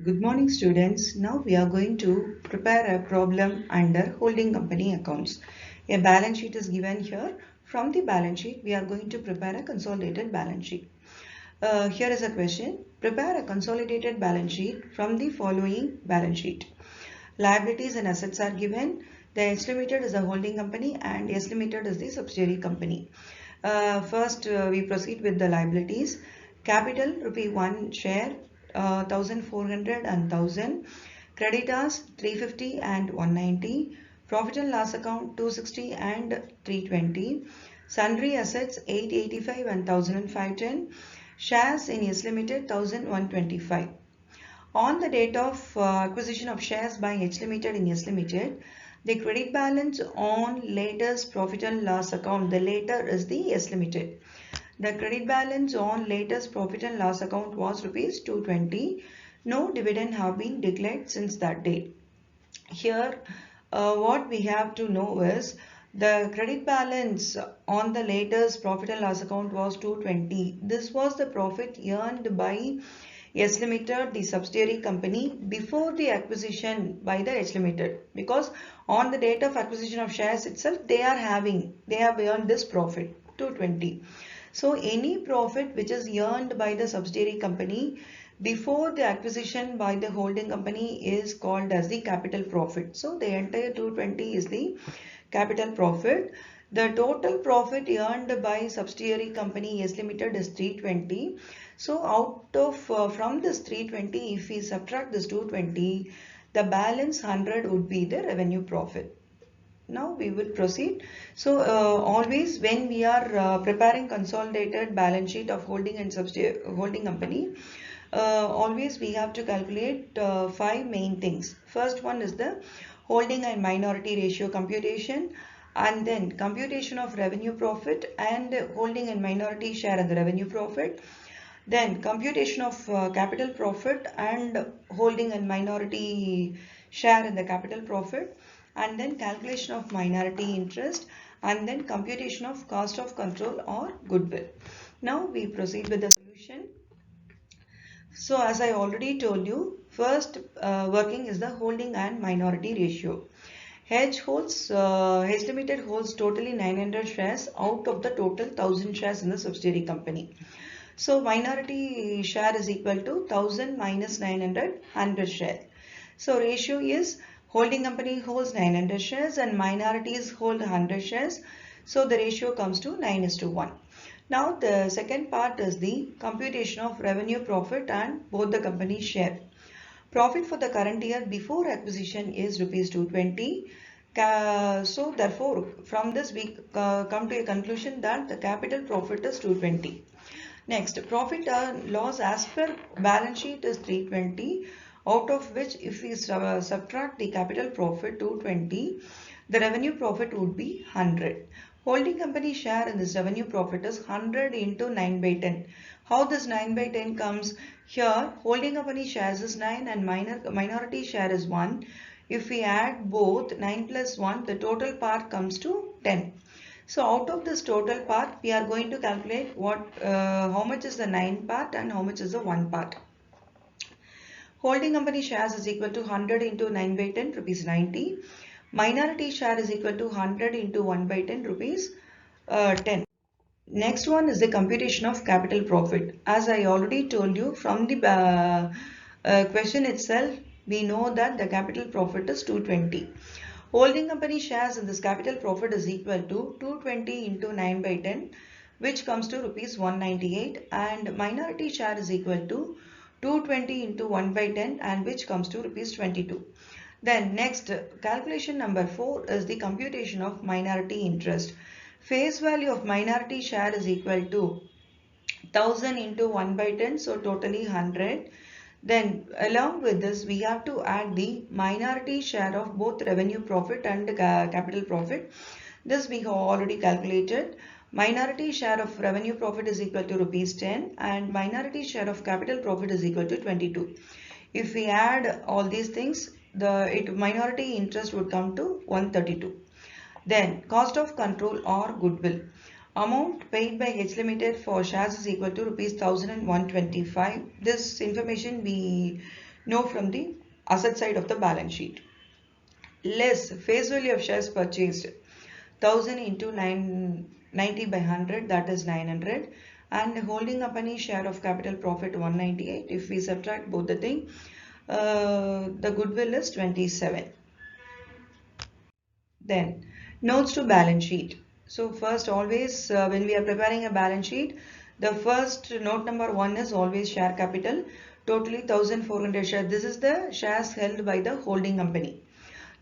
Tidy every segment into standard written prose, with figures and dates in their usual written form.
Good morning students. Now we are going to prepare a problem under holding company accounts. A balance sheet is given here. From the balance sheet we are going to prepare a consolidated balance sheet. Here is a question. Prepare a consolidated balance sheet from the following balance sheet. Liabilities and assets are given. The S Limited is a holding company and S Limited is the subsidiary company. First we proceed with the liabilities. Capital rupee 1 share 1400 and 1000. Creditors 350 and 190. Profit and loss account 260 and 320. Sundry assets 885 and 1510. Shares in S Limited 1125. On the date of acquisition of shares by H Limited in S Limited, the credit balance on latest profit and loss account, the later is the S Limited. The credit balance on latest profit and loss account was rupees 220. No dividend have been declared since that date. Here what we have to know is the credit balance on the latest profit and loss account was 220. This was the profit earned by S Limited, the subsidiary company, before the acquisition by the H Limited, because on the date of acquisition of shares itself they have earned this profit 220. So any profit which is earned by the subsidiary company before the acquisition by the holding company is called as the capital profit. So the entire 220 is the capital profit. The total profit earned by subsidiary company S Limited is 320. So out of from this 320, if we subtract this 220, the balance 100 would be the revenue profit. Now we will proceed. So always when we are preparing consolidated balance sheet of holding and subsidiary holding company, always we have to calculate 5 main things. First one is the holding and minority ratio computation, and then computation of revenue profit and holding and minority share in the revenue profit. Then computation of capital profit and holding and minority share in the capital profit, and then calculation of minority interest, and then computation of cost of control or goodwill. Now we proceed with the solution. So as I already told you, first working is the holding and minority ratio. H Limited holds totally 900 shares out of the total 1000 shares in the subsidiary company. So minority share is equal to 1000 minus 900, 100 share. So ratio is holding company holds 900 shares and minorities hold 100 shares. So the ratio comes to 9:1. Now the second part is the computation of revenue profit and both the company's share. Profit for the current year before acquisition is rupees 220. So therefore from this we come to a conclusion that the capital profit is 220. Next, profit and loss as per balance sheet is 320, out of which if we subtract the capital profit 220, the revenue profit would be 100. Holding company share in this revenue profit is 100 into 9 by 10. How this 9 by 10 comes? Here holding company shares is 9 and minority share is 1. If we add both 9 plus 1, the total part comes to 10. So out of this total part, we are going to calculate how much is the 9 part and how much is the 1 part. Holding company shares is equal to 100 into 9 by 10 rupees 90. Minority share is equal to 100 into 1 by 10 rupees 10. Next one is the computation of capital profit. As I already told you from the question itself, we know that the capital profit is 220. Holding company shares in this capital profit is equal to 220 into 9 by 10, which comes to rupees 198, and minority share is equal to 220 into 1 by 10, and which comes to rupees 22. Then next, calculation number 4 is the computation of minority interest. Face value of minority share is equal to 1000 into 1 by 10, so totally 100. Then along with this we have to add the minority share of both revenue profit and capital profit. This we have already calculated. Minority share of revenue profit is equal to rupees 10 and minority share of capital profit is equal to 22. If we add all these things, the minority interest would come to 132. Then cost of control or goodwill. Amount paid by H Limited for shares is equal to rupees 1125. This information we No, from the asset side of the balance sheet. Less face value of shares purchased 1000 into 90 by 100, that is 900, and holding company share of capital profit 198. If we subtract both the thing, the goodwill is 27. Then notes to balance sheet. So first, always when we are preparing a balance sheet, the first note number 1 is always share capital, totally 1400 shares. This is the shares held by the holding company.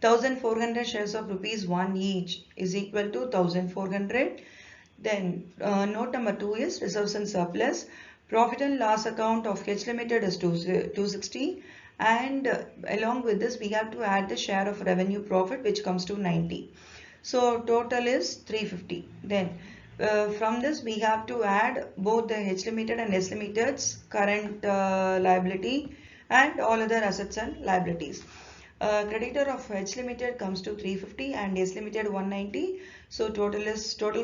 1400 shares of rupees 1 each is equal to 1400. Then note number 2 is reserves and surplus. Profit and loss account of H Limited is 260, and along with this we have to add the share of revenue profit, which comes to 90. So total is 350. Then from this we have to add both the H Limited and S Limited's current liability and all other assets and liabilities. Creditor of H Limited comes to 350 and S Limited 190. So total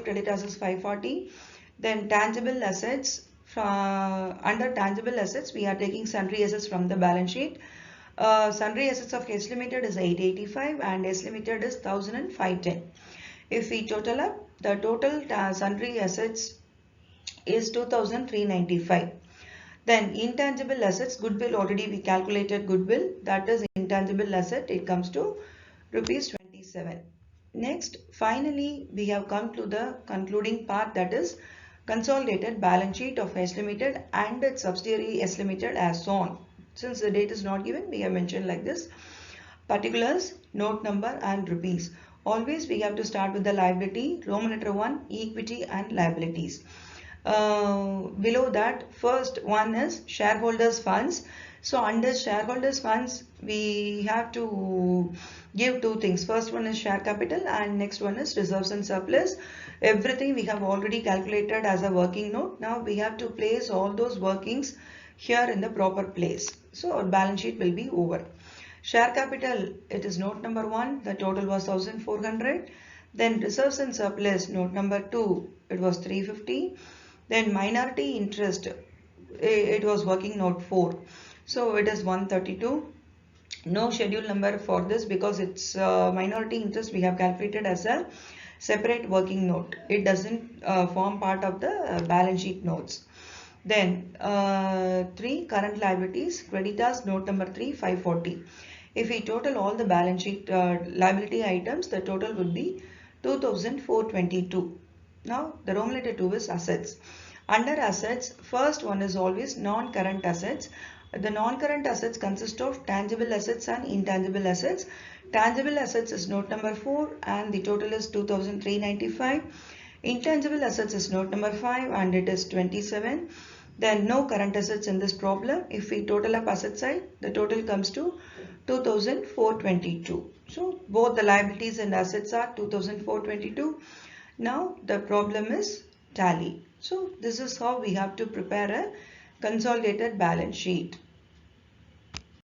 credit assets 540. Then tangible assets, under tangible assets we are taking sundry assets from the balance sheet. Sundry assets of H Limited is 885 and S Limited is 1510. If we total up, the total sundry assets is 2395. Then intangible assets, goodwill, already we calculated goodwill, that is intangible asset, it comes to rupees 27. Next, finally we have come to the concluding part, that is consolidated balance sheet of S Limited and its subsidiary S Limited as on. Since the date is not given, we have mentioned like this. Particulars, note number and rupees. Always we have to start with the liability, Roman letter 1, equity and liabilities. Below that, first one is shareholders funds. So under shareholders funds we have to give two things. First one is share capital and next one is reserves and surplus. Everything we have already calculated as a working note. Now we have to place all those workings here in the proper place. So our balance sheet will be over. Share capital, it is note number 1, the total was 1400. Then reserves and surplus, note number 2, it was 350. Then minority interest, it was working note 4. So it is 132. No schedule number for this because it's minority interest we have calculated as a separate working note. It doesn't form part of the balance sheet notes. Then 3 current liabilities, creditors, note number 3, 540. If we total all the balance sheet liability items, the total would be 2422. Now the Roman letter 2 is assets. Under assets, first one is always non-current assets. The non-current assets consist of tangible assets and intangible assets. Tangible assets is note number 4 and the total is 2395. Intangible assets is note number 5 and it is 27. Then no current assets in this problem. If we total up asset side, the total comes to 2422. So both the liabilities and assets are 2422. Now the problem is tally. So this is how we have to prepare a consolidated balance sheet.